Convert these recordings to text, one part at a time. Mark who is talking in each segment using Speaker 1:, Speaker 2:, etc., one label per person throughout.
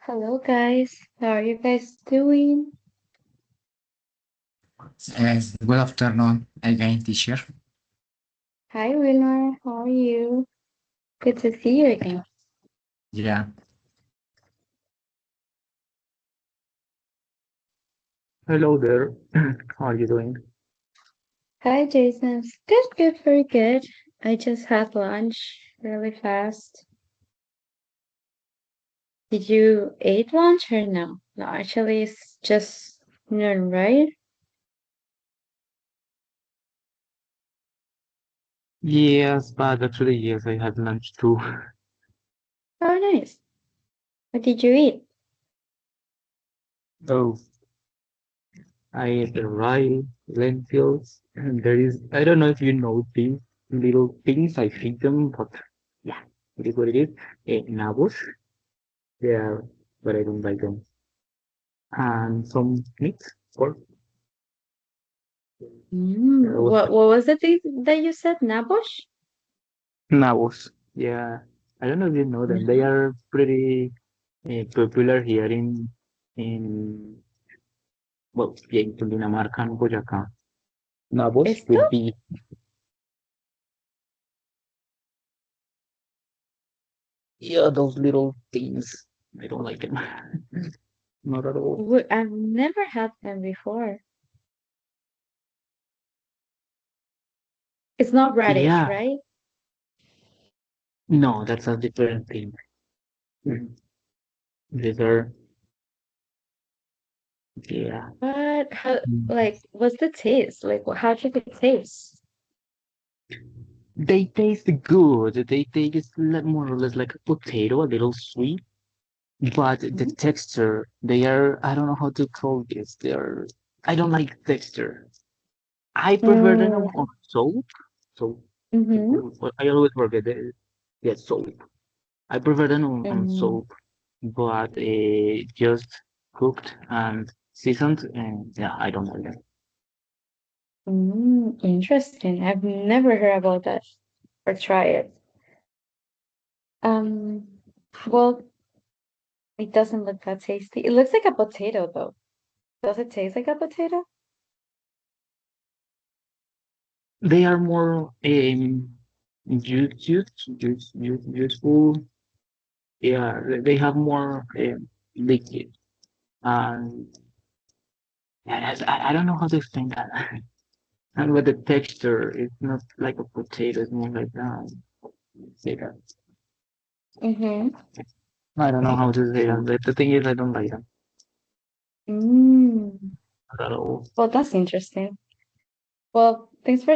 Speaker 1: Hello, guys. How are you guys doing?
Speaker 2: Good afternoon again, teacher.
Speaker 1: Hi, Wilmer. How are you? Good to see you again.
Speaker 2: Yeah.
Speaker 3: Hello there. How are you doing?
Speaker 1: Hi, Jason. Good, good, very good. I just had lunch really fast. Did you eat lunch or no? No, actually, it's just noon, right?
Speaker 3: Yes, but actually, yes, I had lunch too.
Speaker 1: Oh, nice. What did you eat?
Speaker 3: Oh, I ate rice, lentils, and there is, I don't know if you know these little things, I feed them, but yeah, it is what it is. Nabos, they are, but I don't like them. And some meat, pork, that was
Speaker 1: What was the thing that you said? Nabosh?
Speaker 3: nabos. Yeah, I don't know if you know them. They
Speaker 1: No.
Speaker 3: are pretty popular here in well, yeah, in Cundinamarca and Boyacá. Nabos
Speaker 1: ¿Esto?
Speaker 3: would be, yeah, those little things. I don't like them. Not at all.
Speaker 1: I've never had them before. It's not radish,
Speaker 3: Yeah,
Speaker 1: right?
Speaker 3: no, that's a different thing. Mhm. These are, yeah.
Speaker 1: But how,
Speaker 3: Mm.
Speaker 1: like, what's the taste? Like, how should it taste?
Speaker 3: They taste good. They taste more or less like a potato, a little sweet. But the
Speaker 1: Mm-hmm.
Speaker 3: texture, they are, I don't know how to call this. They are, I don't like texture. I prefer them on soap. So,
Speaker 1: Mm-hmm.
Speaker 3: I always forget the, yeah, soap. I prefer them on
Speaker 1: Mm-hmm.
Speaker 3: soap, but just cooked and seasoned, and yeah, I don't like them.
Speaker 1: Interesting. I've never heard about that or try it. Um, well, it doesn't look that tasty. It looks like a potato though. Does it taste like a potato?
Speaker 3: They are more useful. Yeah, they have more liquid, and I don't know how to explain that. And with the texture, it's not like a potato; it's more like say that.
Speaker 1: Mm-hmm.
Speaker 3: I don't know how to say that. But the thing is, I don't like them
Speaker 1: Mm.
Speaker 3: at all.
Speaker 1: Well, that's interesting. Well, thanks for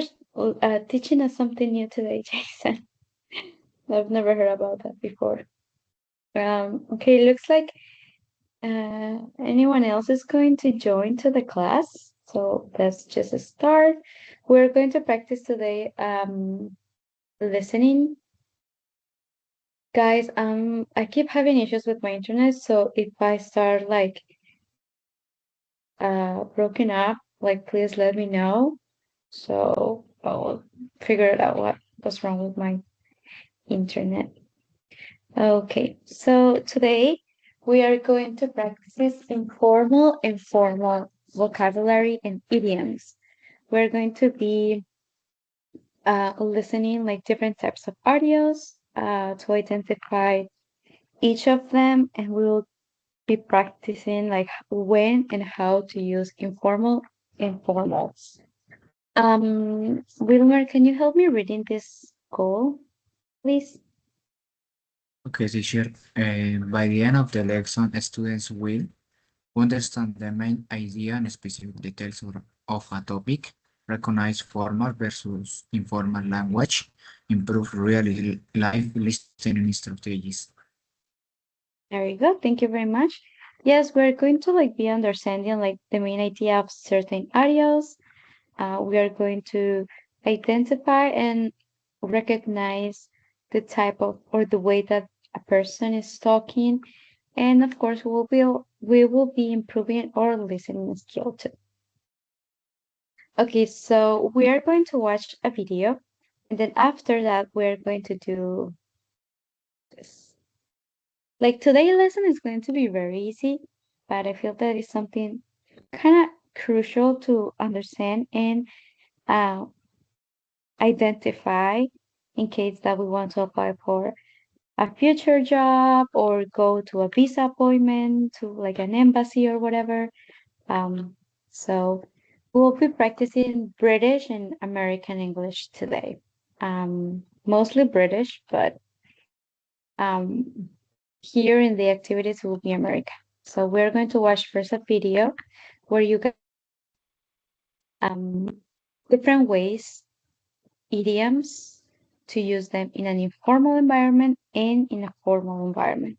Speaker 1: teaching us something new today, Jason. I've never heard about that before. Okay, looks like anyone else is going to join to the class. So let's just start. We're going to practice today listening. Guys, I keep having issues with my internet, so if I start like broken up, like please let me know. So I'll figure it out what's wrong with my internet. Okay, so today we are going to practice informal and formal vocabulary and idioms. We're going to be listening like different types of audios to identify each of them, and we'll be practicing like when and how to use informal and formal. Wilmer, can you help me reading this goal, please?
Speaker 2: Okay, teacher. By the end of the lesson, students will understand the main idea and specific details of a topic, recognize formal versus informal language, improve real life listening strategies.
Speaker 1: There you go. Thank you very much. Yes, we're going to like be understanding like the main idea of certain audios. We are going to identify and recognize the type of or the way that a person is talking, and of course, we will be improving our listening skill too. Okay, so we are going to watch a video, and then after that, we're going to do this. Like today's lesson is going to be very easy, but I feel that it's something kind of crucial to understand and uh, identify in case that we want to apply for a future job or go to a visa appointment to like an embassy or whatever. Um, so we'll be practicing British and American English today. Mostly British, but um, here in the activities will be American. So we're going to watch first a video where you get um, different ways, idioms to use them in an informal environment and in a formal environment.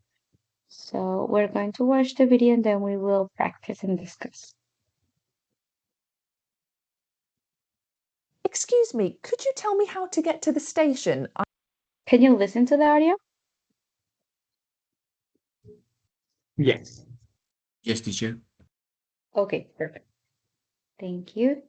Speaker 1: So we're going to watch the video and then we will practice and discuss.
Speaker 4: Excuse me, could you tell me how to get to the station?
Speaker 1: Can you listen to the audio?
Speaker 3: Yes.
Speaker 2: Yes, teacher.
Speaker 1: Okay, perfect. Thank you.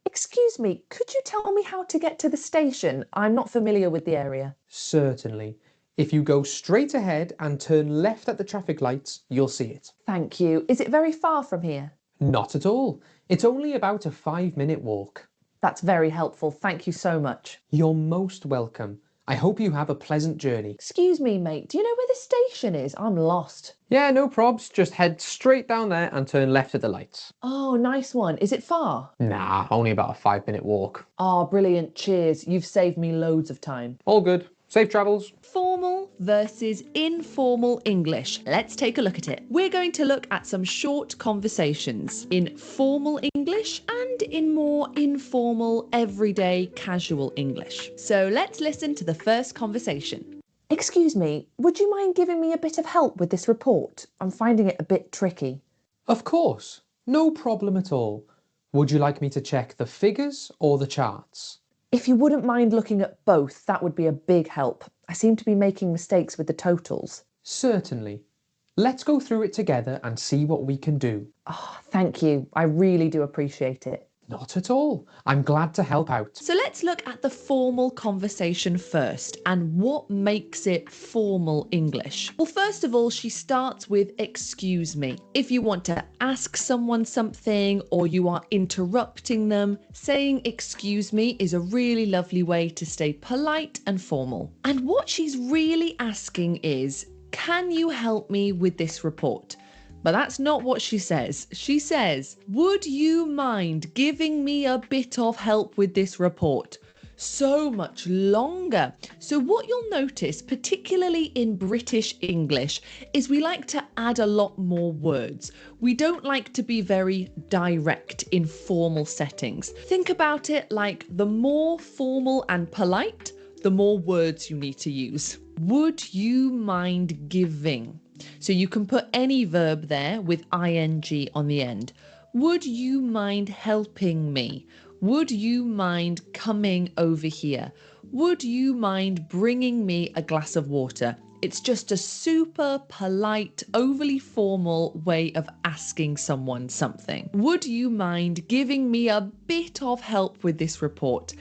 Speaker 4: Excuse me, could you tell me how to get to the station? I'm not familiar with the area.
Speaker 5: Certainly. If you go straight ahead and turn left at the traffic lights, you'll see it.
Speaker 4: Thank you. Is it very far from here?
Speaker 5: Not at all. It's only about a 5-minute walk.
Speaker 4: That's very helpful. Thank you so much.
Speaker 5: You're most welcome. I hope you have a pleasant journey.
Speaker 4: Excuse me, mate. Do you know where the station is? I'm lost.
Speaker 5: Yeah, no probs. Just head straight down there and turn left at the lights.
Speaker 4: Oh, nice one. Is it far?
Speaker 5: Nah, only about a 5-minute walk.
Speaker 4: Oh, brilliant. Cheers. You've saved me loads of time.
Speaker 5: All good. Safe travels.
Speaker 6: Formal versus informal English. Let's take a look at it. We're going to look at some short conversations in formal English and in more informal, everyday, casual English. So let's listen to the first conversation.
Speaker 4: Excuse me, would you mind giving me a bit of help with this report? I'm finding it a bit tricky.
Speaker 5: Of course. No problem at all. Would you like me to check the figures or the charts?
Speaker 4: If you wouldn't mind looking at both, that would be a big help. I seem to be making mistakes with the totals.
Speaker 5: Certainly. Let's go through it together and see what we can do.
Speaker 4: Oh, thank you. I really do appreciate it.
Speaker 5: Not at all. I'm glad to help out.
Speaker 6: So let's look at the formal conversation first and what makes it formal English. Well, first of all, she starts with excuse me. If you want to ask someone something or you are interrupting them, saying excuse me is a really lovely way to stay polite and formal. And what she's really asking is, can you help me with this report? But that's not what she says. She says, would you mind giving me a bit of help with this report? So much longer. So what you'll notice, particularly in British English, is we like to add a lot more words. We don't like to be very direct in formal settings. Think about it like the more formal and polite, the more words you need to use. Would you mind giving? So you can put any verb there with ing on the end. Would you mind helping me? Would you mind coming over here? Would you mind bringing me a glass of water? It's just a super polite, overly formal way of asking someone something. Would you mind giving me a bit of help with this report?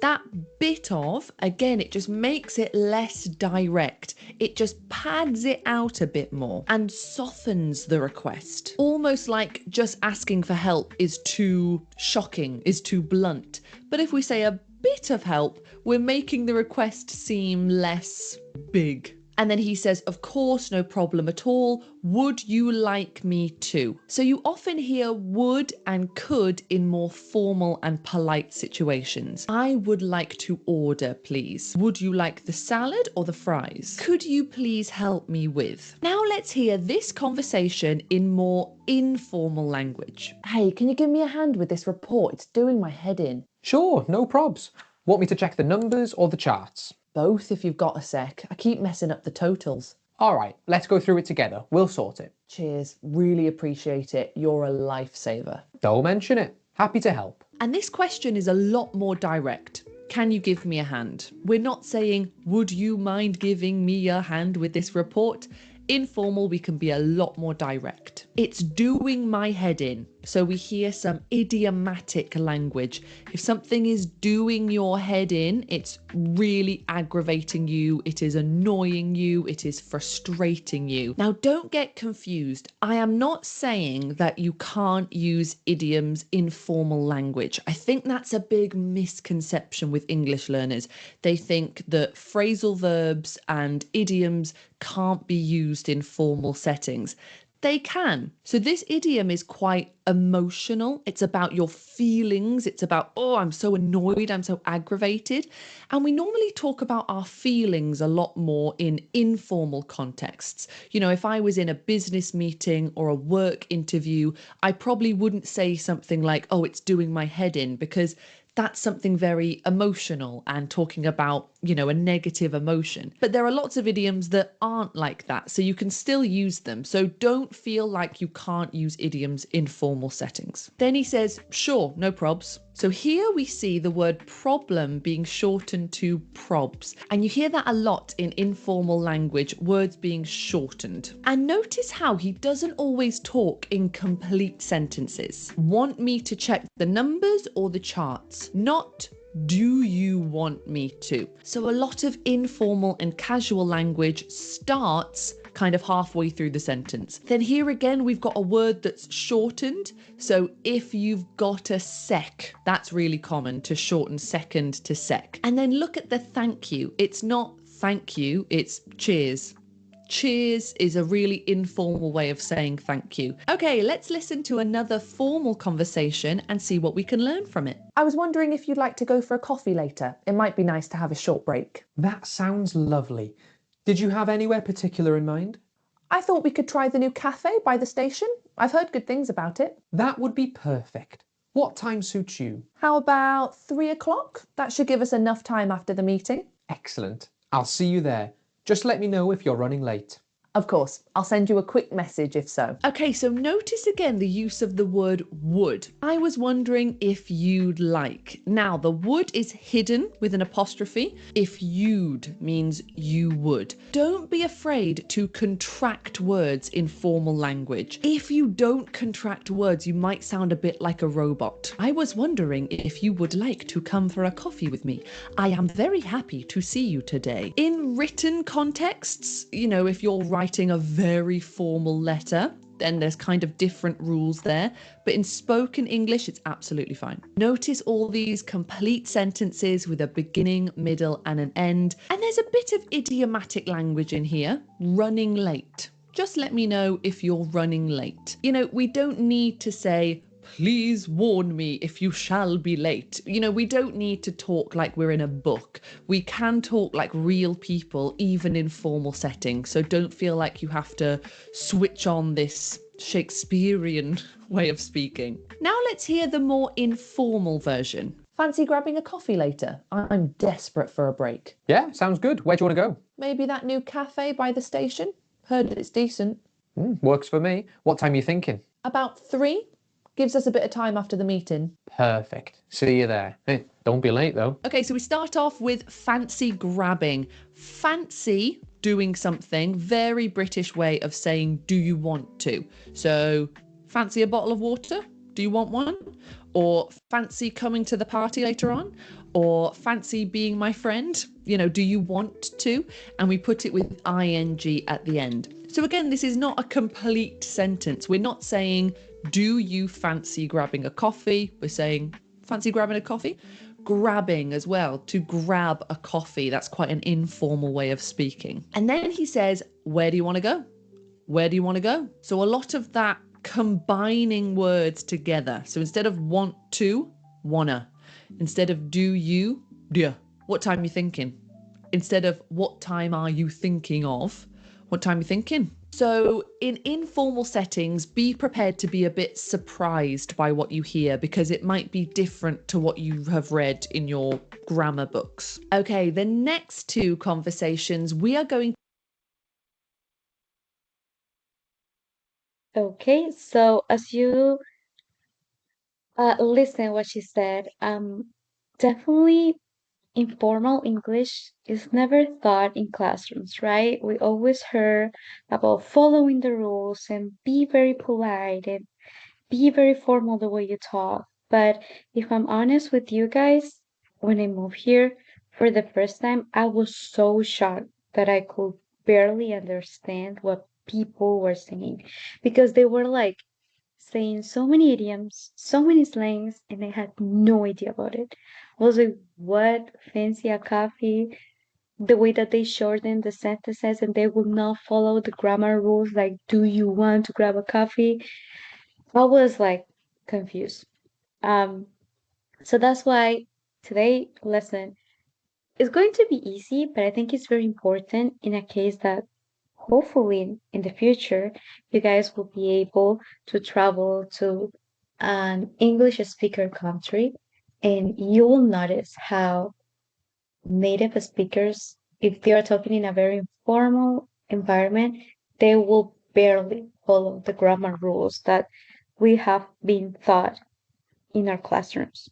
Speaker 6: That bit of, again, it just makes it less direct. It just pads it out a bit more and softens the request. Almost like just asking for help is too shocking, is too blunt. But if we say a bit of help, we're making the request seem less big. And then he says, of course, no problem at all. Would you like me to? So you often hear would and could in more formal and polite situations. I would like to order, please. Would you like the salad or the fries? Could you please help me with? Now let's hear this conversation in more informal language.
Speaker 4: Hey, can you give me a hand with this report? It's doing my head in.
Speaker 5: Sure, no probs. Want me to check the numbers or the charts?
Speaker 4: Both if you've got a sec. I keep messing up the totals.
Speaker 5: All right, let's go through it together. We'll sort it.
Speaker 4: Cheers. Really appreciate it. You're a lifesaver.
Speaker 5: Don't mention it. Happy to help.
Speaker 6: And this question is a lot more direct. Can you give me a hand? We're not saying, would you mind giving me a hand with this report? Informal, we can be a lot more direct. It's doing my head in. So we hear some idiomatic language. If something is doing your head in, it's really aggravating you, it is annoying you, it is frustrating you. Now, don't get confused. I am not saying that you can't use idioms in formal language. I think that's a big misconception with English learners. They think that phrasal verbs and idioms can't be used in formal settings. They can. So this idiom is quite emotional. It's about your feelings. It's about, oh, I'm so annoyed, I'm so aggravated. And we normally talk about our feelings a lot more in informal contexts. You know, if I was in a business meeting or a work interview, I probably wouldn't say something like, oh, it's doing my head in, because that's something very emotional and talking about, you know, a negative emotion. But there are lots of idioms that aren't like that, so you can still use them. So don't feel like you can't use idioms in formal settings. Then he says, sure, no probs. So here we see the word problem being shortened to probs. And you hear that a lot in informal language, words being shortened. And notice how he doesn't always talk in complete sentences. Want me to check the numbers or the charts? Not do you want me to? So a lot of informal and casual language starts kind of halfway through the sentence. Then here again, we've got a word that's shortened. So if you've got a sec, that's really common to shorten second to sec. And then look at the thank you. It's not thank you, it's cheers. Cheers is a really informal way of saying thank you. Okay, let's listen to another formal conversation and see what we can learn from it.
Speaker 4: I was wondering if you'd like to go for a coffee later. It might be nice to have a short break.
Speaker 5: That sounds lovely. Did you have anywhere particular in mind?
Speaker 4: I thought we could try the new cafe by the station. I've heard good things about it.
Speaker 5: That would be perfect. What time suits you?
Speaker 4: How about 3 o'clock? That should give us enough time after the meeting.
Speaker 5: Excellent. I'll see you there. Just let me know if you're running late.
Speaker 4: Of course, I'll send you a quick message if so.
Speaker 6: Okay, so notice again the use of the word would. I was wondering if you'd like. Now, the would is hidden with an apostrophe. If you'd means you would. Don't be afraid to contract words in formal language. If you don't contract words, you might sound a bit like a robot. I was wondering if you would like to come for a coffee with me. I am very happy to see you today. In written contexts, you know, if you're writing a very formal letter, then there's kind of different rules there. But in spoken English, it's absolutely fine. Notice all these complete sentences with a beginning, middle, and an end. And there's a bit of idiomatic language in here. Running late. Just let me know if you're running late. You know, we don't need to say, please warn me if you shall be late. You know, we don't need to talk like we're in a book. We can talk like real people, even in formal settings. So don't feel like you have to switch on this Shakespearean way of speaking. Now let's hear the more informal version.
Speaker 4: Fancy grabbing a coffee later? I'm desperate for a break.
Speaker 5: Yeah, sounds good. Where do you want to go?
Speaker 4: Maybe that new cafe by the station? Heard it's decent.
Speaker 5: Works for me. What time are you thinking?
Speaker 4: About 3? Gives us a bit of time after the meeting.
Speaker 5: Perfect. See you there. Hey, don't be late though.
Speaker 6: Okay, so we start off with fancy grabbing. Fancy doing something, very British way of saying, do you want to? So, fancy a bottle of water? Do you want one? Or fancy coming to the party later on? Or fancy being my friend? You know, do you want to? And we put it with ing at the end. So again, this is not a complete sentence. We're not saying, do you fancy grabbing a coffee? We're saying, fancy grabbing a coffee? Grabbing as well, to grab a coffee. That's quite an informal way of speaking. And then he says, where do you want to go? Where do you want to go? So a lot of that combining words together. So instead of want to, wanna. Instead of do you, do. What time are you thinking? Instead of what time are you thinking of? What time are you thinking? So in informal settings, be prepared to be a bit surprised by what you hear because it might be different to what you have read in your grammar books. Okay, the next 2 conversations we are going.
Speaker 1: Okay, so as you listen what she said, definitely informal English is never taught in classrooms, right? We always heard about following the rules and be very polite and be very formal the way you talk. But if I'm honest with you guys, when I moved here for the first time, I was so shocked that I could barely understand what people were saying because they were like saying so many idioms, so many slangs, and I had no idea about it. I was like, what? Fancy a coffee? The way that they shorten the sentences and they will not follow the grammar rules, like, do you want to grab a coffee? I was like confused. Um, so that's why today lesson is going to be easy, but I think it's very important in a case that hopefully in the future you guys will be able to travel to an English speaker country and you will notice how native speakers, if they are talking in a very informal environment, they will barely follow the grammar rules that we have been taught in our classrooms.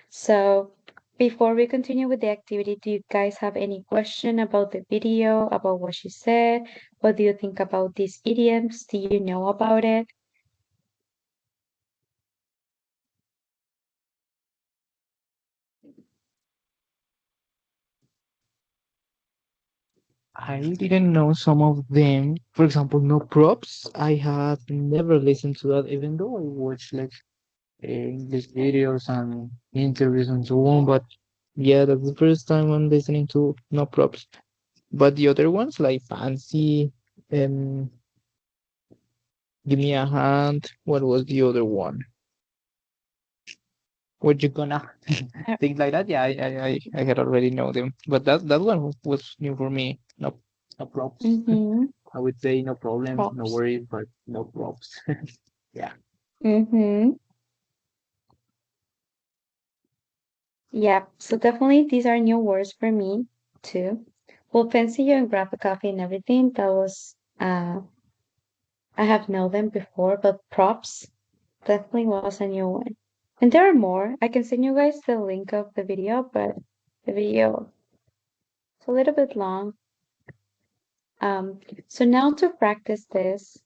Speaker 1: So before we continue with the activity, do you guys have any question about the video, about what she said? What do you think about these idioms? Do you know about it?
Speaker 3: I didn't know some of them. For example, no props. I have never listened to that, even though I watch like English videos and interviews and so on. But yeah, that's the first time I'm listening to no props. But the other ones like fancy, um, give me a hand. What was the other one? What you gonna
Speaker 1: Uh,
Speaker 3: things like that? Yeah, I had already know them, but that one was new for me. No, no props.
Speaker 1: Mm-hmm.
Speaker 3: I would say no problem, no
Speaker 1: Props.
Speaker 3: worries, but no props. Yeah.
Speaker 1: Mm-hmm. Yeah, so definitely these are new words for me too. Well, fancy you and grab a coffee and everything, that was I have known them before, but props definitely was a new one. And there are more. I can send you guys the link of the video, but the video is a little bit long. So now to practice this,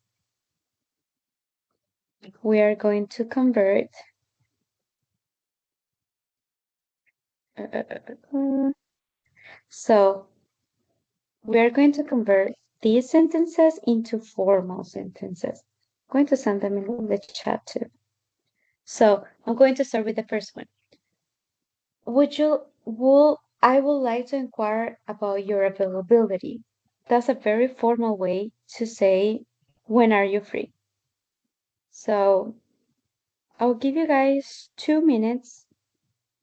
Speaker 1: we are going to convert. So we are going to convert these sentences into formal sentences. I'm going to send them in the chat too. So I'm going to start with the first one. I would like to inquire about your availability. That's a very formal way to say, when are you free? So I'll give you guys 2 minutes.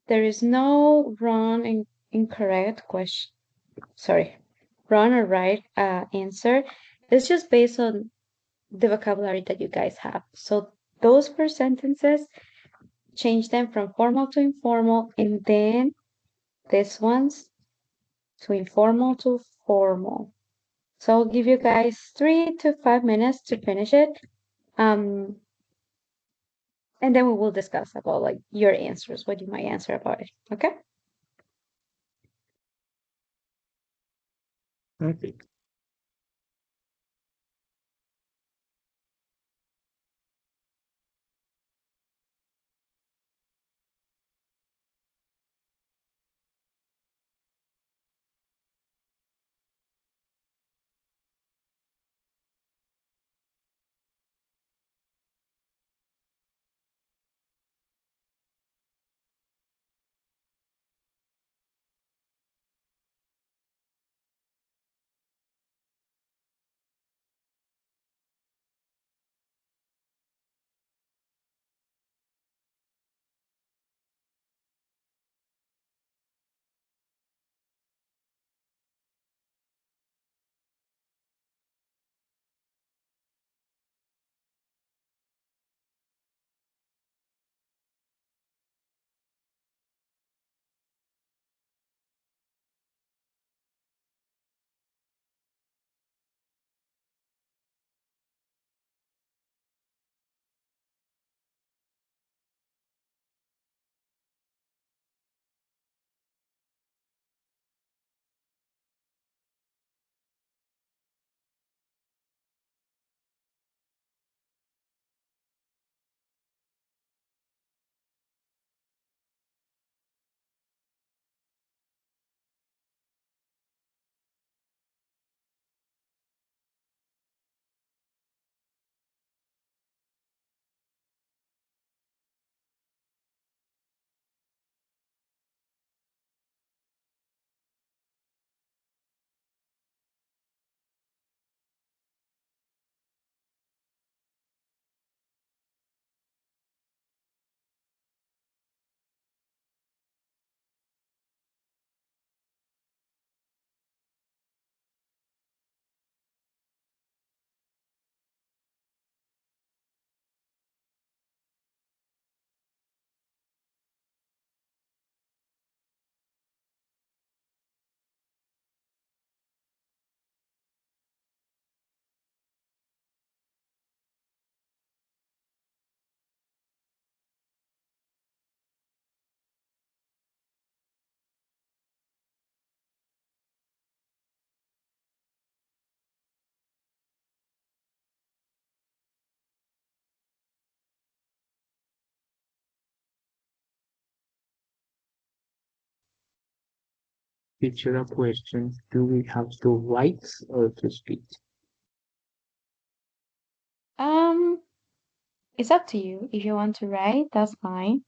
Speaker 1: There is no wrong and incorrect question. Sorry, wrong or right answer. It's just based on the vocabulary that you guys have. So those 4 sentences, change them from formal to informal, and then this one's to informal to formal. So I'll give you guys 3 to 5 minutes to finish it. Um, and then we will discuss about like your answers, what you might answer about it. Okay?
Speaker 3: Perfect. Teacher, a question. Do we have to write or to speak?
Speaker 1: It's up to you. If you want to write, that's fine.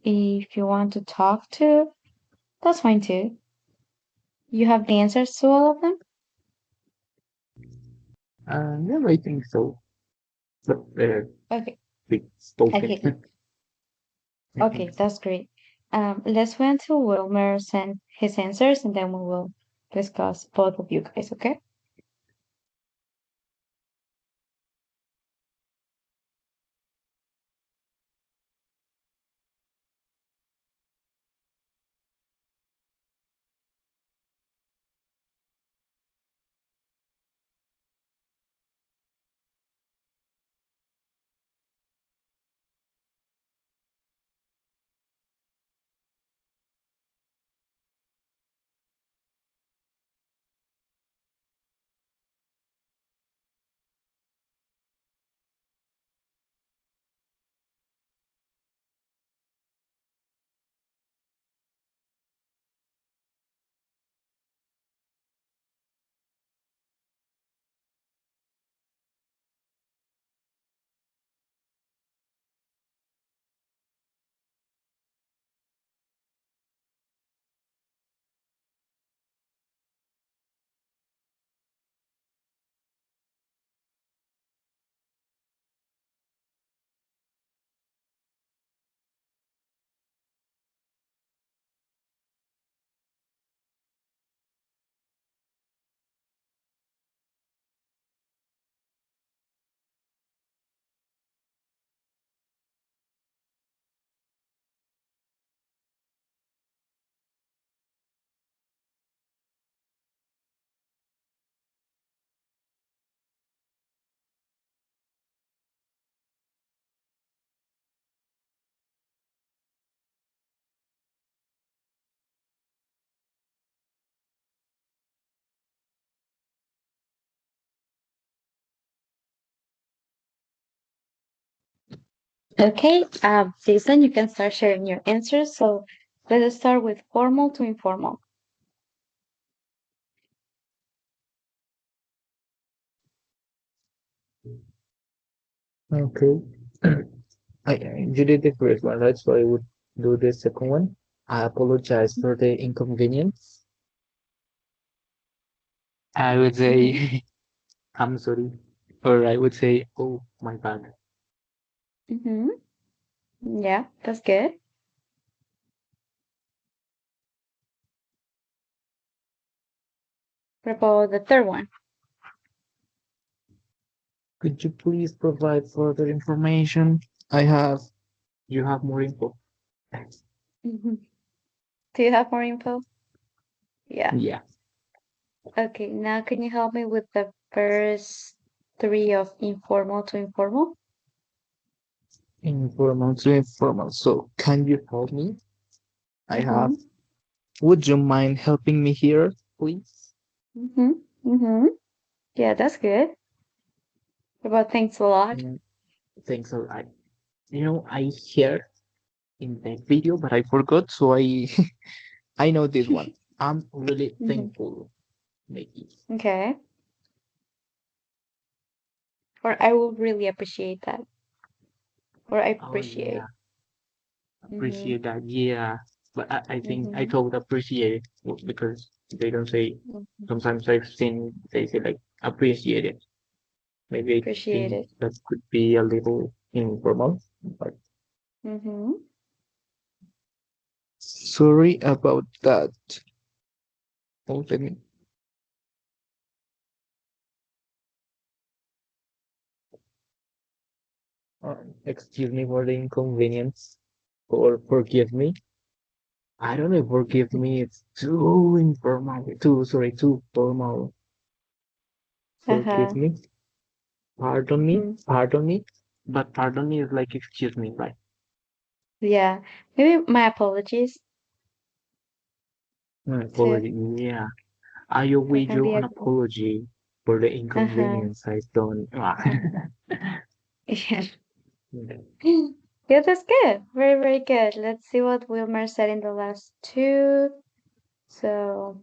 Speaker 1: If you want to talk to, that's fine too. You have the answers to all of them?
Speaker 3: Yeah, I think so. But
Speaker 1: Okay.
Speaker 3: it's spoken.
Speaker 1: Okay. Okay, that's great. Let's wait until Wilmer send his answers and then we will discuss both of you guys, okay? Okay, Jason, you can start sharing your answers. So let us start with formal to informal.
Speaker 3: Okay. You did the first one, right? So I would do the second one. I apologize for the inconvenience. I would say, I'm sorry. Or I would say, oh, my bad.
Speaker 1: Mm-hmm. Yeah, that's good. What about the third one?
Speaker 3: Could you please provide further information? You have more info.
Speaker 1: Mm-hmm. Do you have more info? Yeah.
Speaker 3: Yeah.
Speaker 1: Okay, now can you help me with the first three of informal to informal?
Speaker 3: Informal to informal. So can you help me? I have.
Speaker 1: Mm-hmm.
Speaker 3: Would you mind helping me here, please?
Speaker 1: Mm-hmm. Mm-hmm. Yeah, that's good. What about thanks a lot?
Speaker 3: Mm, thanks a lot. I heard in the video, but I forgot, so I I know this one. I'm really
Speaker 1: Mm-hmm.
Speaker 3: thankful, Nikki.
Speaker 1: Okay. Or I will really appreciate that. Or I
Speaker 3: Oh yeah,
Speaker 1: appreciate. Mm-hmm.
Speaker 3: appreciate that. Yeah, but I think I
Speaker 1: Mm-hmm.
Speaker 3: told appreciate it because they don't say.
Speaker 1: Mm-hmm.
Speaker 3: Sometimes I've seen they say like appreciate it. Maybe I
Speaker 1: Appreciate
Speaker 3: think
Speaker 1: it.
Speaker 3: that could be a little informal, but
Speaker 1: Mm-hmm.
Speaker 3: sorry about that. Oh, let me. Excuse me for the inconvenience, or forgive me. I don't know, forgive me. It's too informal, too formal. Forgive
Speaker 1: Uh-huh.
Speaker 3: me,
Speaker 1: Mm.
Speaker 3: pardon me. But pardon me is like excuse me, right?
Speaker 1: Yeah. Maybe my apologies
Speaker 3: An
Speaker 1: too.
Speaker 3: apology. Yeah, I owe
Speaker 1: That can
Speaker 3: you
Speaker 1: be
Speaker 3: an
Speaker 1: a
Speaker 3: apology for the
Speaker 1: uh-huh.
Speaker 3: inconvenience I've done.
Speaker 1: Yeah. Yeah, that's good. Very, very good. Let's see what Wilmer said in the last two. So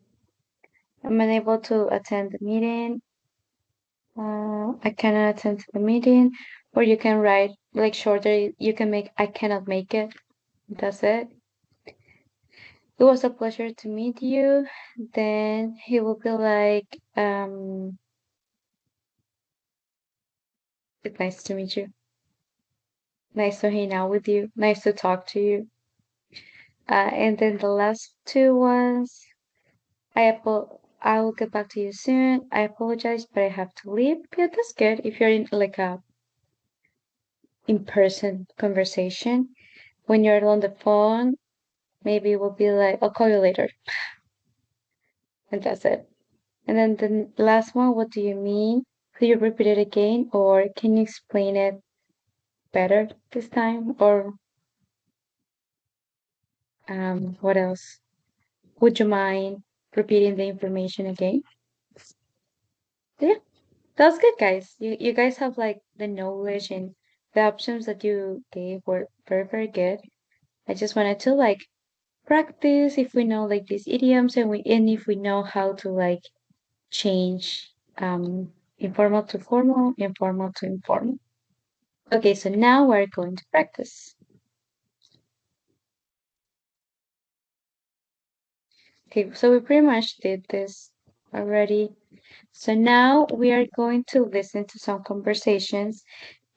Speaker 1: I'm unable to attend the meeting. I cannot attend the meeting. Or you can write like shorter. You can make I cannot make it. That's it. It was a pleasure to meet you. Then he will be like, it's nice to meet you. Nice to hang out with you. Nice to talk to you. And then the last two ones, I will get back to you soon. I apologize, but I have to leave. Yeah, that's good. If you're in like a in-person conversation, when you're on the phone, maybe it will be like, I'll call you later. And that's it. And then the last one, what do you mean? Could you repeat it again, or can you explain it better this time? Or what else? Would you mind repeating the information again? Yeah, that's good, guys. You guys have like the knowledge, and the options that you gave were very, very good. I just wanted to like practice if we know like these idioms, and if we know how to like change informal to formal, informal to informal. Okay, so now we're going to practice. Okay, so we pretty much did this already. So now we are going to listen to some conversations,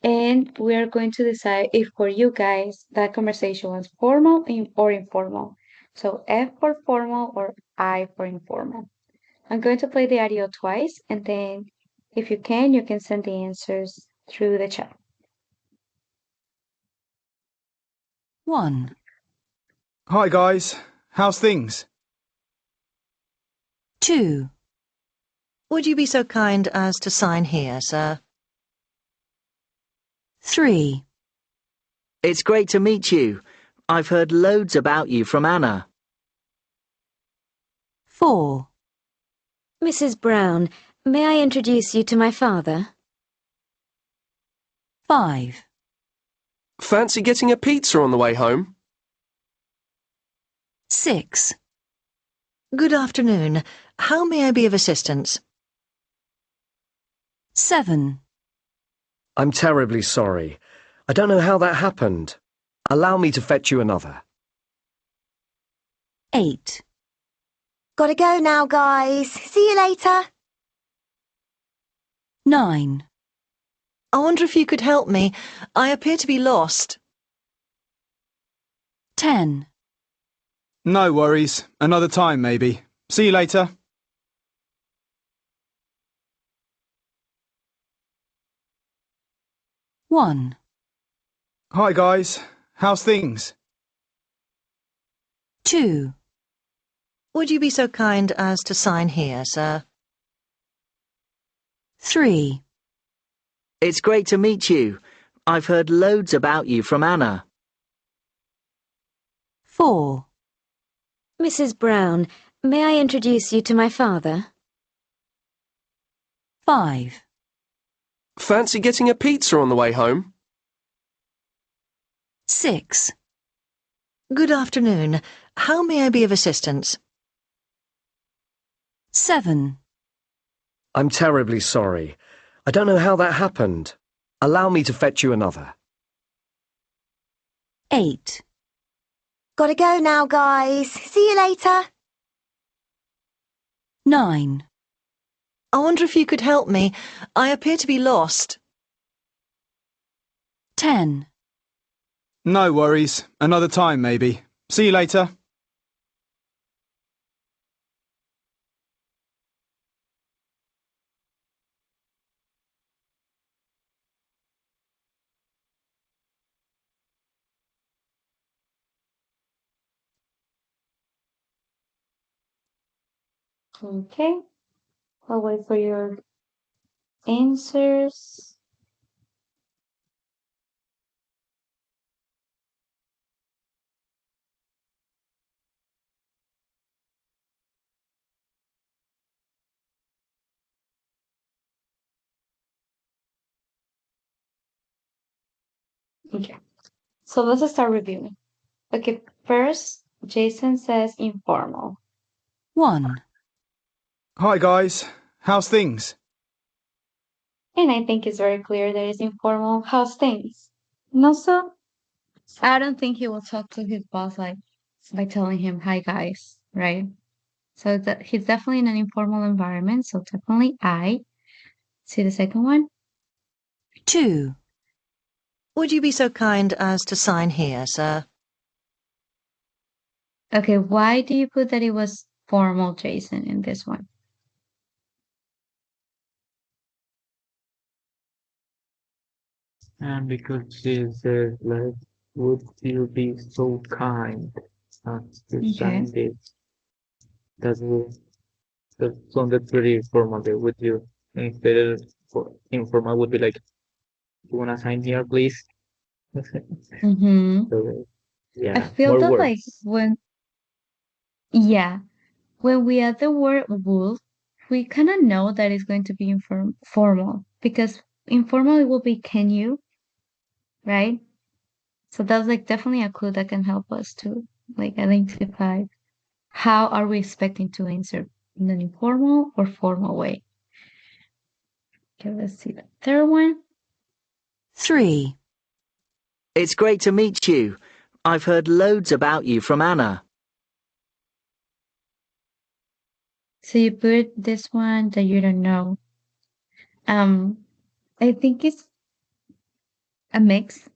Speaker 1: and we are going to decide if for you guys that conversation was formal or informal. So F for formal or I for informal. I'm going to play the audio twice, and then if you can send the answers through the chat.
Speaker 6: 1,
Speaker 7: Hi guys, how's things?
Speaker 6: 2,
Speaker 8: Would you be so kind as to sign here, sir?
Speaker 6: 3,
Speaker 9: It's great to meet you. I've heard loads about you from Anna.
Speaker 6: 4,
Speaker 10: Mrs. Brown, may I introduce you to my father?
Speaker 6: 5,
Speaker 11: Fancy getting a pizza on the way home?
Speaker 6: 6,
Speaker 8: Good afternoon. How may I be of assistance?
Speaker 6: 7,
Speaker 11: I'm terribly sorry. I don't know how that happened. Allow me to fetch you another.
Speaker 6: 8,
Speaker 10: Gotta go now, guys. See you later.
Speaker 6: 9,
Speaker 8: I wonder if you could help me. I appear to be lost.
Speaker 6: 10,
Speaker 7: No worries. Another time, maybe. See you later.
Speaker 6: one,
Speaker 7: Hi guys, how's things?
Speaker 6: 2,
Speaker 8: Would you be so kind as to sign here, sir?
Speaker 6: 3,
Speaker 9: It's great to meet you. I've heard loads about you from Anna.
Speaker 6: 4,
Speaker 10: Mrs. Brown, may I introduce you to my father?
Speaker 6: 5,
Speaker 11: Fancy getting a pizza on the way home?
Speaker 6: 6,
Speaker 8: Good afternoon. How may I be of assistance?
Speaker 6: 7,
Speaker 11: I'm terribly sorry. I don't know how that happened. Allow me to fetch you another.
Speaker 6: 8,
Speaker 10: Gotta go now, guys. See you later.
Speaker 6: 9,
Speaker 8: I wonder if you could help me. I appear to be lost.
Speaker 6: 10,
Speaker 7: No worries. Another time, maybe. See you later.
Speaker 1: Okay, I'll wait for your answers. Okay, so let's start reviewing. Okay, first, Jason says informal.
Speaker 12: 1.
Speaker 7: Hi guys, how's things?
Speaker 1: And I think it's very clear that it's informal. How's things? And also, I don't think he will talk to his boss like by telling him, "Hi guys," right? So that he's definitely in an informal environment. So definitely I. See the second one?
Speaker 12: 2.
Speaker 8: Would you be so kind as to sign here, sir?
Speaker 1: Okay, why do you put that it was formal, Jason, in this one?
Speaker 3: And because she says, like, would you be so kind as to
Speaker 1: Okay.
Speaker 3: sign this? That sounded pretty formal there. Would you, instead of informal, would be like, you wanna sign here, please?
Speaker 1: Mm-hmm.
Speaker 3: So,
Speaker 1: I
Speaker 3: yeah,
Speaker 1: feel
Speaker 3: more
Speaker 1: that like
Speaker 3: words.
Speaker 1: when we add the word would, we kind of know that it's going to be formal because informal it will be can you, right? So that's like definitely a clue that can help us to like identify how are we expecting to answer in an informal or formal way. Okay, let's see the third one.
Speaker 12: 3.
Speaker 9: It's great to meet you. I've heard loads about you from Anna.
Speaker 1: So you put this one that you don't know. I think it's a mix.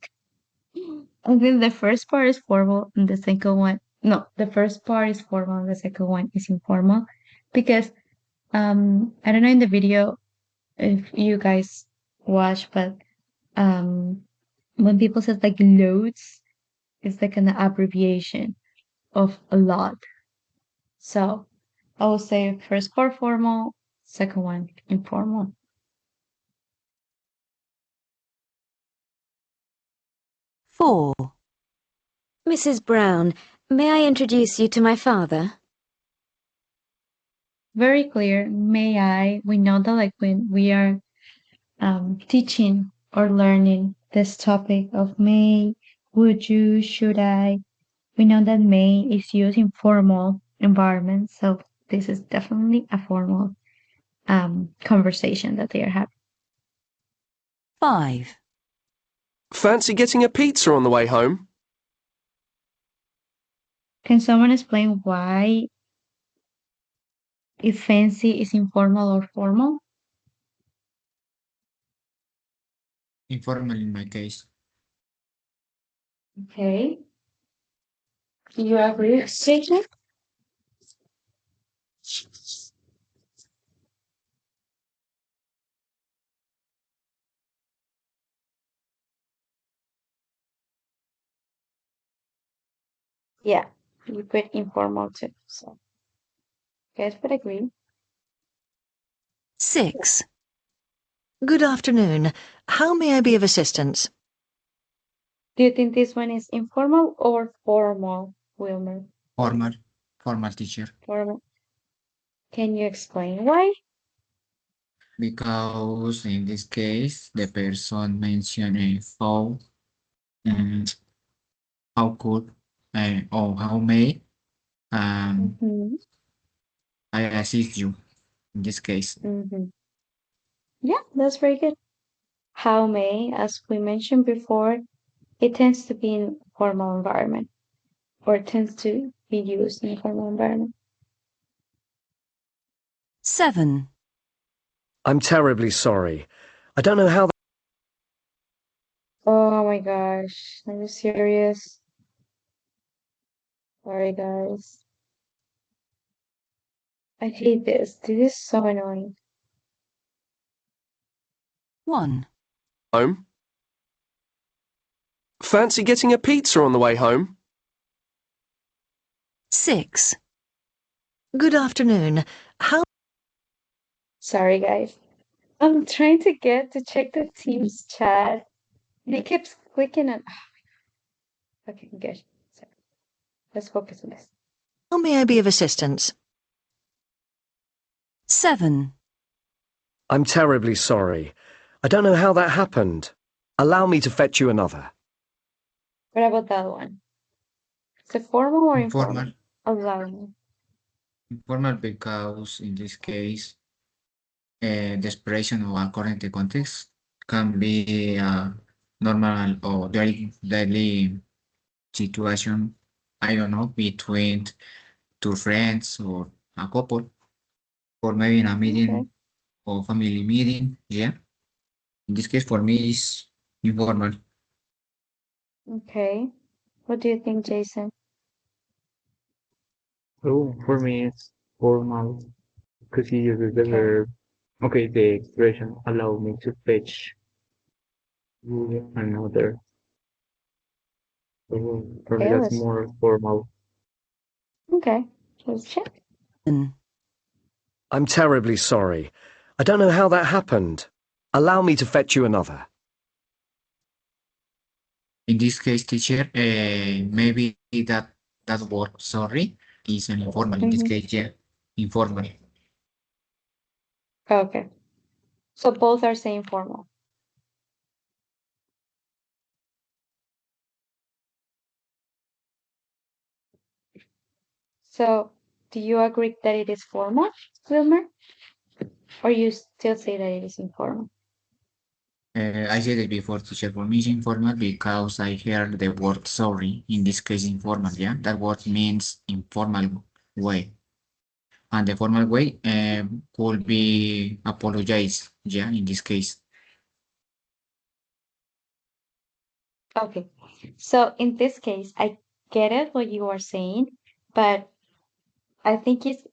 Speaker 1: I think the first part is formal and the second one, no, the first part is formal and the second one is informal because I don't know in the video if you guys watch, but when people says like loads, it's like an abbreviation of a lot. So I will say first part formal, second one informal.
Speaker 12: 4.
Speaker 10: Mrs. Brown, may I introduce you to my father?
Speaker 1: Very clear. May I? We know that like when we are teaching or learning this topic of may, would you, should I, we know that may is used in formal environments. So this is definitely a formal conversation that they are having.
Speaker 12: 5.
Speaker 11: Fancy getting a pizza on the way home?
Speaker 1: Can someone explain why if fancy is informal or formal?
Speaker 2: Informal in my case.
Speaker 1: Okay. Do you agree, Jason? Yeah, you put informal too. So, guys would agree.
Speaker 12: 6.
Speaker 8: Good afternoon. How may I be of assistance?
Speaker 1: Do you think this one is informal or formal, Wilmer?
Speaker 2: Formal. Formal teacher.
Speaker 1: Formal. Can you explain why?
Speaker 2: Because in this case, the person mentioned um, how could, or how may
Speaker 1: Mm-hmm.
Speaker 2: I assist you in this case.
Speaker 1: Mm-hmm. Yeah, that's very good. How may, as we mentioned before, it tends to be in formal environment or tends to be used in a formal environment.
Speaker 12: 7.
Speaker 11: I'm terribly sorry. I don't know how that...
Speaker 1: Oh my gosh, are you serious? Sorry, guys. I hate this. This is so annoying.
Speaker 12: 1.
Speaker 11: home. Fancy getting a pizza on the way home?
Speaker 12: 6.
Speaker 8: Good afternoon. How...
Speaker 1: Sorry, guys. I'm trying to get to check the Teams chat. And it keeps clicking on. Okay, good. So let's focus on this.
Speaker 8: How may I be of assistance?
Speaker 12: 7.
Speaker 11: I'm terribly sorry. I don't know how that happened. Allow me to fetch you another.
Speaker 1: What about that one? Is it formal or informal?
Speaker 2: Informal.
Speaker 1: Allow me.
Speaker 2: Informal because in this case, the expression or according to context can be a normal or daily situation, I don't know, between two friends or a couple, or maybe in a
Speaker 1: Okay.
Speaker 2: meeting or family meeting. Yeah. In this case, for me, it's informal.
Speaker 1: Okay. What do you think, Jason?
Speaker 3: So for me, it's formal because he uses the
Speaker 1: Okay.
Speaker 3: verb. Okay, the expression allow me to fetch another. So for me,
Speaker 1: Okay,
Speaker 3: that's
Speaker 1: let's
Speaker 3: more formal.
Speaker 1: okay. Let's check.
Speaker 11: I'm terribly sorry. I don't know how that happened. Allow me to fetch you another.
Speaker 2: In this case, teacher, maybe that word sorry is an informal. In this
Speaker 1: Mm-hmm.
Speaker 2: case, yeah, informal.
Speaker 1: Okay. So both are saying formal. So do you agree that it is formal, Wilmer? Or you still say that it is informal?
Speaker 2: I said it before, teacher, for me it's informal because I heard the word sorry. In this case, informal, yeah. That word means informal way. And the formal way could be apologize, yeah, in this case.
Speaker 1: Okay. So in this case, I get it what you are saying, but I think it's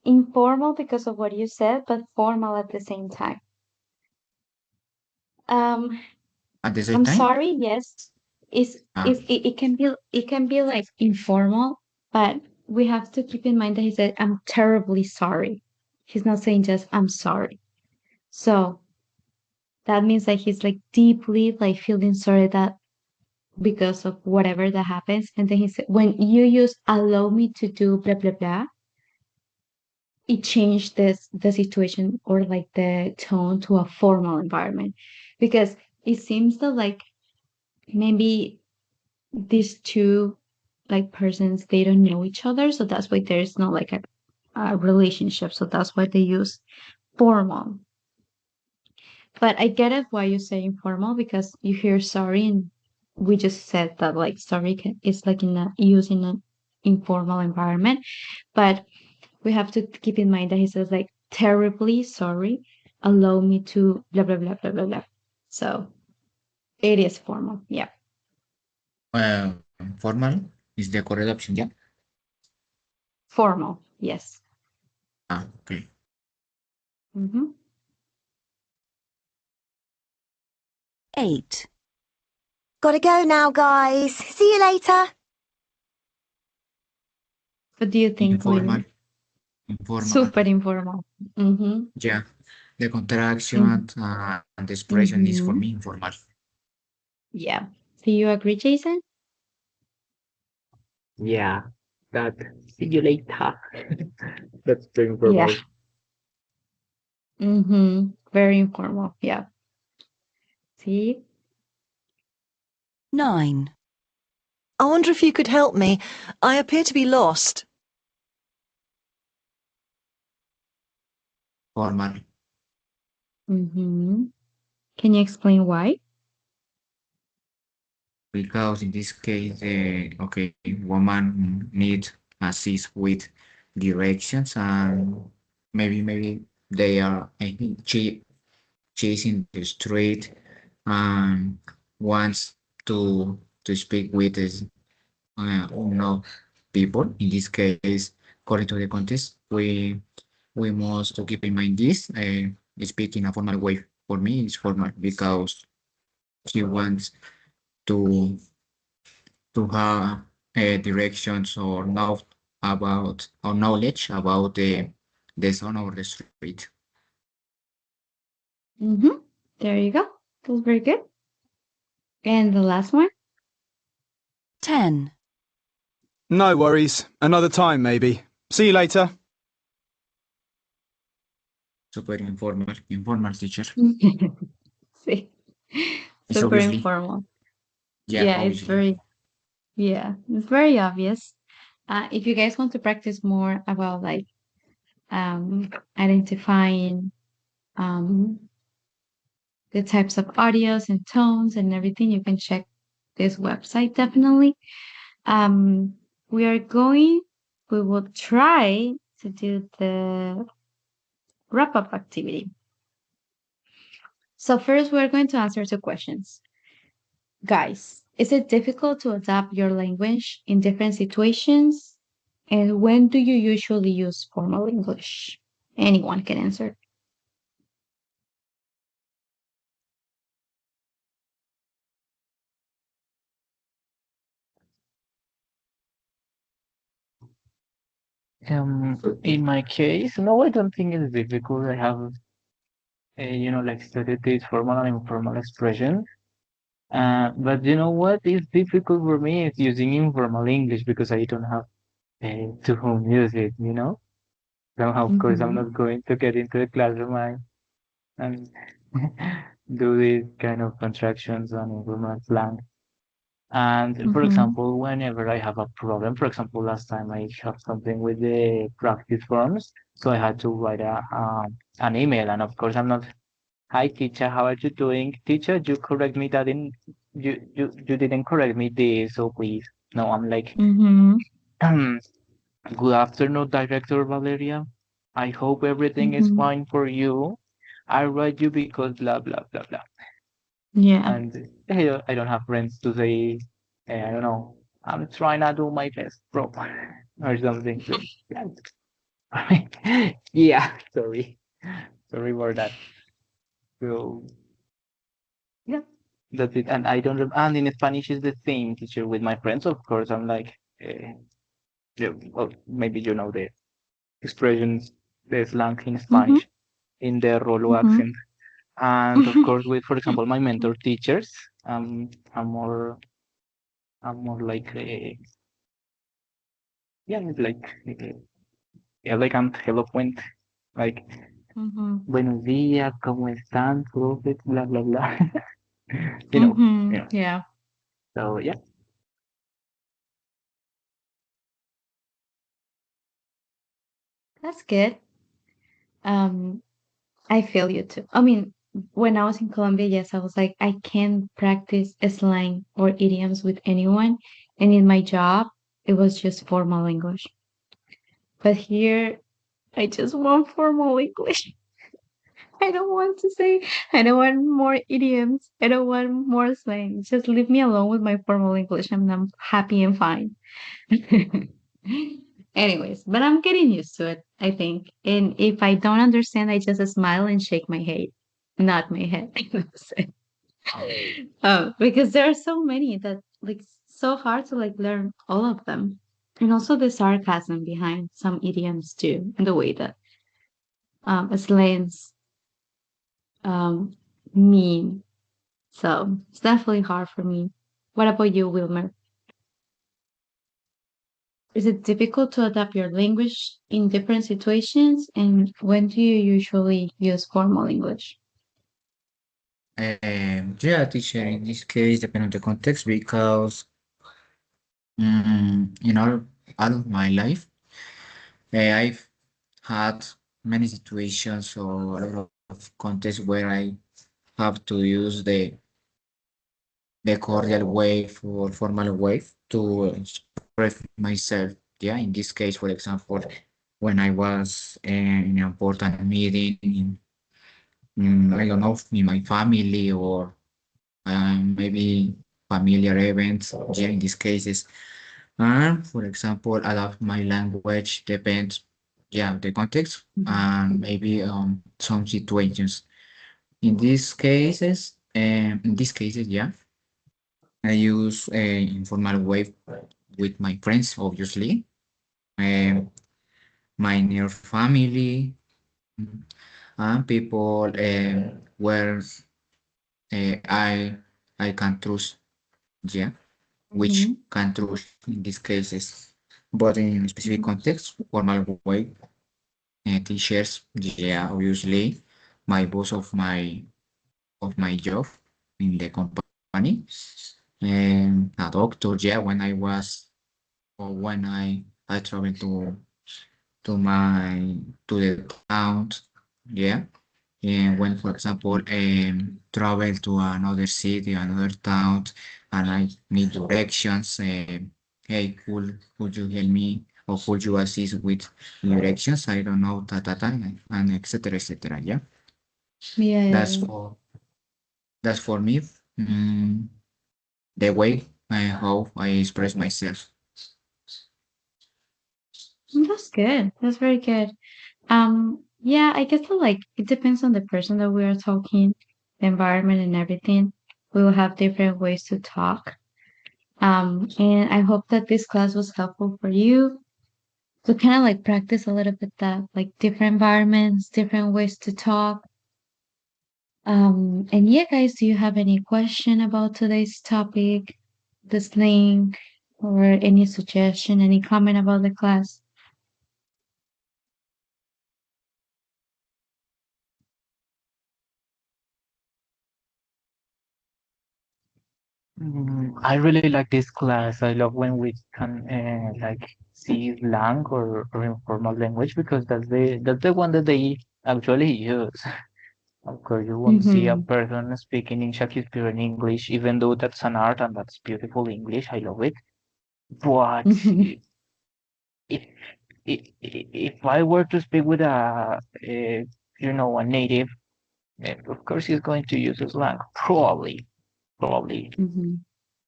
Speaker 1: informal because of what you said, but formal at the same time. Um,
Speaker 2: At the same
Speaker 1: I'm
Speaker 2: time,
Speaker 1: sorry, yes. It can be like informal, but we have to keep in mind that he said, I'm terribly sorry. He's not saying just I'm sorry. So that means that he's like deeply like feeling sorry that because of whatever that happens. And then he said, when you use allow me to do blah blah blah, it changed the situation or like the tone to a formal environment. Because it seems that like maybe these two like persons they don't know each other, so that's why there's not like a relationship, so that's why they use formal. But I get it why you say informal because you hear sorry and we just said that like sorry is like in a used in an informal environment, but we have to keep in mind that he says like terribly sorry, allow me to blah blah blah blah blah blah. So it is formal, yeah.
Speaker 2: uh, formal is the correct option, yeah.
Speaker 1: Formal, yes.
Speaker 2: Okay.
Speaker 1: Mm-hmm.
Speaker 12: 8.
Speaker 13: Gotta go now, guys. See you later.
Speaker 1: What do you think,
Speaker 2: Informal,
Speaker 1: William?
Speaker 2: informal,
Speaker 1: Super informal. Mm-hmm.
Speaker 2: yeah. The contraction and the expression is for
Speaker 1: Mm-hmm.
Speaker 2: me informal.
Speaker 1: Yeah. Do you agree, Jason?
Speaker 3: Yeah, that see you later. That's very
Speaker 1: Yeah.
Speaker 3: informal.
Speaker 1: Mm-hmm. Very informal. Yeah. See?
Speaker 12: 9.
Speaker 8: I wonder if you could help me. I appear to be lost.
Speaker 2: Formal.
Speaker 1: Mm-hmm. Can you explain why?
Speaker 2: Because in this case, okay, woman need assist with directions and maybe they are I think chasing the street and wants to speak with this no people. In this case, according to the context, we must to keep in mind this. Speak in a formal way. For me, it's formal because he wants to have directions or know about or knowledge about the zone or the street.
Speaker 1: Mm-hmm. There you go. That was very good. And the last one?
Speaker 12: 10.
Speaker 7: No worries. Another time, maybe. See you later.
Speaker 2: Super informal teacher.
Speaker 1: See?
Speaker 2: It's
Speaker 1: Super
Speaker 2: obviously,
Speaker 1: informal.
Speaker 2: yeah,
Speaker 1: Yeah,
Speaker 2: obviously.
Speaker 1: it's very obvious. If you guys want to practice more about like identifying the types of audios and tones and everything, you can check this website definitely. We will try to do the wrap-up activity. So first, we're going to answer 2 questions. Guys, is it difficult to adapt your language in different situations? And when do you usually use formal English? Anyone can answer.
Speaker 3: In my case, no, I don't think it's difficult. I have, like studied these formal and informal expressions. But you know what is difficult for me is using informal English because I don't have to whom use it, So of course I'm not going to get into the classroom and do these kind of contractions on informal slang. And for example, whenever I have a problem, for example, last time I have something with the practice forms, so I had to write an email, and of course I'm not, "Hi teacher, how are you doing? Teacher, you correct me that you didn't correct me this, so please." No, I'm like, "Good afternoon, Director Valeria. I hope everything is fine for you. I write you because blah blah blah blah."
Speaker 1: Yeah.
Speaker 3: And I don't have friends to say, I don't know, "I'm trying to do my best, bro," or something. So, yeah, sorry for that. So yeah, that's it. And I don't. And in Spanish is the same, teacher, with my friends. Of course, I'm like, well, maybe you know the expressions, the slang in Spanish, in the Rolo accent. And of course, with, for example, my mentor teachers, I'm more like, like I'm eloquent, like, "Buenos días, ¿cómo están, prophet?" Blah blah blah. you know.
Speaker 1: Yeah.
Speaker 3: So yeah.
Speaker 1: That's good. I feel you too. I mean, when I was in Colombia, yes, I was like, I can't practice slang or idioms with anyone. And in my job, it was just formal English. But here, I just want formal English. I don't want to say, I don't want more idioms. I don't want more slang. Just leave me alone with my formal English and I'm happy and fine. Anyways, but I'm getting used to it, I think. And if I don't understand, I just smile and shake my head, not my head. Because there are so many that like so hard to like learn all of them. And also the sarcasm behind some idioms too, and the way that slangs mean. So it's definitely hard for me. What about you, Wilmer? Is it difficult to adapt your language in different situations? And when do you usually use formal English?
Speaker 2: Yeah, teacher, in this case, depending on the context, because all of my life, I've had many situations or a lot of contexts where I have to use the cordial way or formal way to express myself. Yeah, in this case, for example, when I was in an important meeting I don't know, in my family or maybe familiar events, yeah, in these cases. And for example, adapt my language depends, yeah, the context and maybe some situations. In these cases, yeah, I use a informal way with my friends, obviously, my near family, and people where I can trust, yeah, which can trust in these cases. But in specific context, formal way, teachers, yeah, obviously, my boss of my job in the company, and a doctor, yeah, when I was or when I traveled to the town, yeah. And when, for example, travel to another city, another town, and I need directions, hey, could you help me or could you assist with directions? I don't know, and etc. etc. Yeah, that's
Speaker 1: Yeah.
Speaker 2: for that's for me. Mm, the way how I express myself.
Speaker 1: That's good. That's very good. Yeah, I guess that, like it depends on the person that we are talking, the environment and everything. We will have different ways to talk. And I hope that this class was helpful for you to kind of like practice a little bit that like different environments, different ways to talk. And yeah, guys, do you have any question about today's topic, this link, or any suggestion, any comment about the class?
Speaker 3: I really like this class. I love when we can like see slang or informal language because that's the one that they actually use. Of course, you won't see a
Speaker 1: Mm-hmm.
Speaker 3: person speaking in Shakespearean English, even though that's an art and that's beautiful English. I love it. But if if I were to speak with a native, of course he's going to use slang, probably.
Speaker 1: Mm-hmm.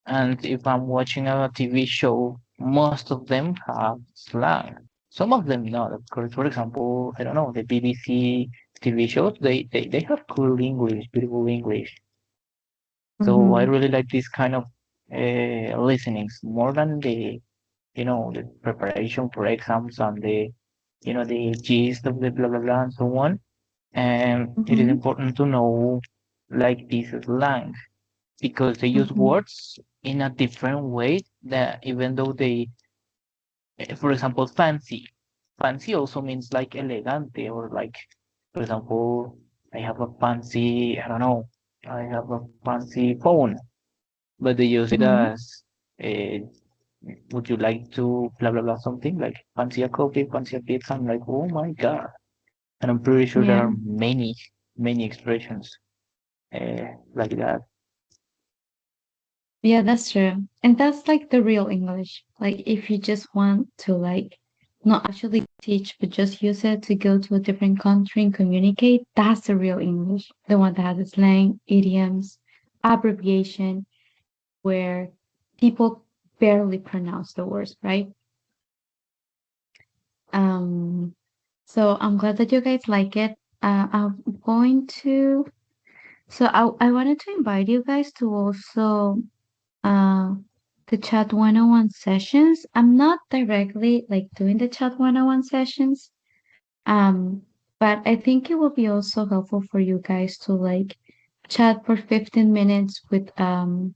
Speaker 3: And if I'm watching a TV show, most of them have slang. Some of them not, of course. For example, I don't know, the BBC TV shows, they have cool English, beautiful English. So I
Speaker 1: Mm-hmm.
Speaker 3: really like this kind of listenings more than the preparation for exams and the gist of the blah blah blah and so on. And it is
Speaker 1: Mm-hmm.
Speaker 3: important to know like this slang because they use
Speaker 1: Mm-hmm.
Speaker 3: words in a different way that even though for example, fancy also means like elegante or like, for example, I have a fancy, I don't know, I have a fancy phone, but they use it
Speaker 1: Mm-hmm.
Speaker 3: as, uh, would you like to blah blah blah something like fancy a coffee, fancy a pizza? I'm like, oh my god, and I'm pretty sure there
Speaker 1: Yeah.
Speaker 3: are many expressions like that.
Speaker 1: Yeah, that's true. And that's like the real English. Like if you just want to like not actually teach, but just use it to go to a different country and communicate, that's the real English. The one that has the slang, idioms, abbreviation, where people barely pronounce the words, right? Um, so I'm glad that you guys like it. I'm going to, so I wanted to invite you guys to also uh, the chat 101 sessions. I'm not directly like doing the chat 101 sessions. Um, but I think it will be also helpful for you guys to like chat for 15 minutes with oh,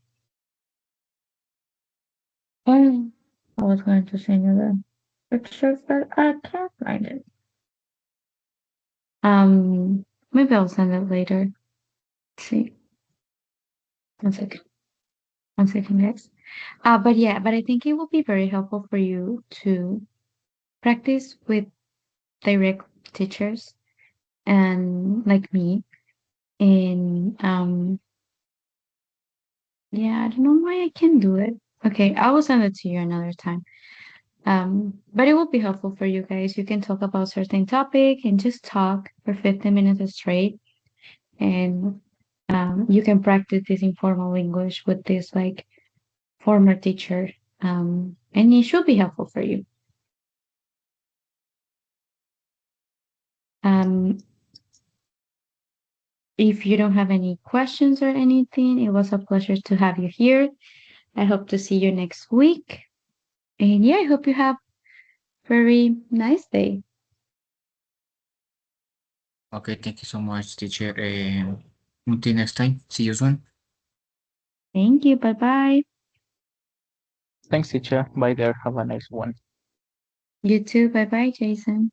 Speaker 1: I was going to send you the pictures, but I can't find it. Maybe I'll send it later. Let's see. One second. One second, guys. But yeah, but I think it will be very helpful for you to practice with direct teachers and like me. And yeah, I don't know why I can't do it. Okay, I will send it to you another time. But it will be helpful for you guys. You can talk about certain topic and just talk for 15 minutes straight. And you can practice this informal English with this like former teacher. And it should be helpful for you. Um, if you don't have any questions or anything, it was a pleasure to have you here. I hope to see you next week. And yeah, I hope you have very nice day.
Speaker 2: Okay, thank you so much, teacher. Until next time, see you soon.
Speaker 1: Thank you. Bye bye.
Speaker 3: Thanks, teacher. Bye there. Have a nice one.
Speaker 1: You too. Bye bye, Jason.